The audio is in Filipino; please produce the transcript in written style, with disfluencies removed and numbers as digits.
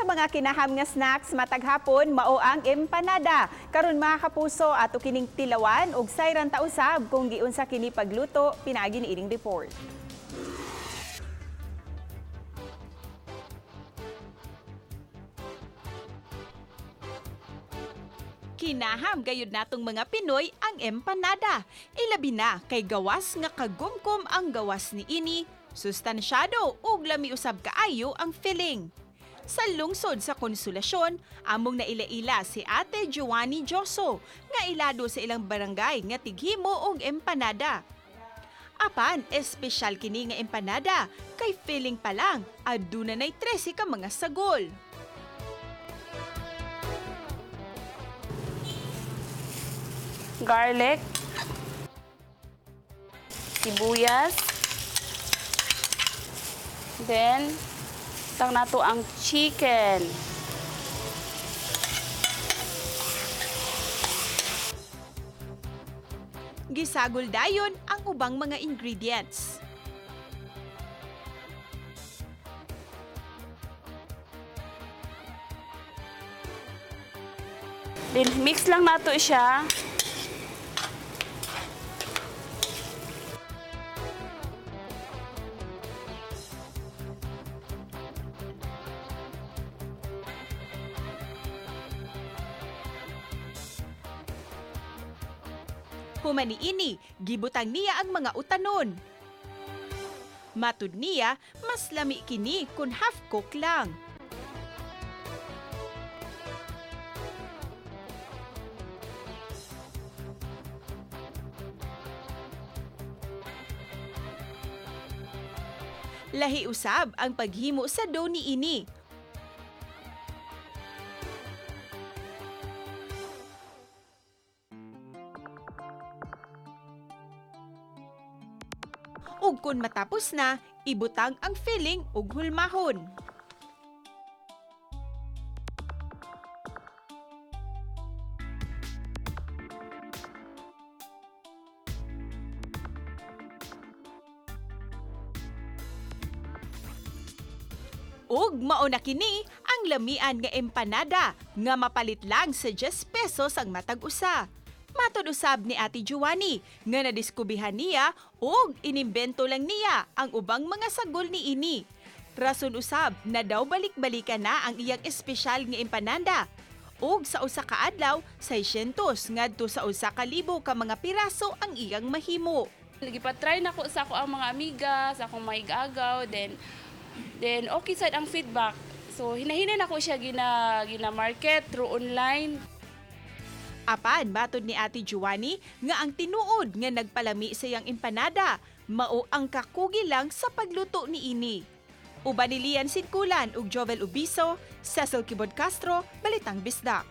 sa mga kinaham nga snacks matag hapon mao ang empanada. Karon mga kapuso ato kining tilawan ug sayran ta usab kung giunsa kini pagluto pinaagi ni ining report. Kinaham gayud natong mga Pinoy ang empanada. Ilabi na kay gawas nga kagumkom ang gawas ni ini, sustansyado ug lami usab kaayo ang filling. Sa lungsod sa Konsolasyon, among nailaila si Ate Joanie Joso nga ilado sa ilang barangay nga tighimo og empanada. Apan, espesyal kini nga empanada kay filling pa lang aduna nay 13 ka mga sagol. Garlic, sibuyas, then tang nato ang chicken. Gisagol dayon ang ubang mga ingredients. Then mix lang nato siya. Humani ini, gibutang niya ang mga utanon. Matud niya, mas lami kini kun half-cook lang. Lahi usab ang paghimo sa dough ni ini. Ug kun matapos na, ibutang ang filling ug hulmahon. Ug mao na kini ang lamian nga empanada nga mapalit lang sa 10 pesos ang matag usa. Matud usab ni Ate Joanie nga nadiskubihan niya ug inimbento lang niya ang ubang mga sagol ni ini. Rason usab na daw balik-balikan na ang iyang espesyal nga empanada. Ug sa usa ka adlaw, 600 ngadto sa 1,000 ka mga piraso ang iyang mahimo. Gipatry na ko sa ako ang mga amiga, sa akong maigagaw, then okay sad ang feedback. So hinahinay na ko siya gina-market through online. Apan, matod ni Ate Joanie nga ang tinuod nga nagpalami sa iyang empanada, mao ang kakugi lang sa pagluto ni ini. Uban ni Lian Sidkulan ug Jovel Ubiso, Cecil Kibod Castro, Balitang Bisdak.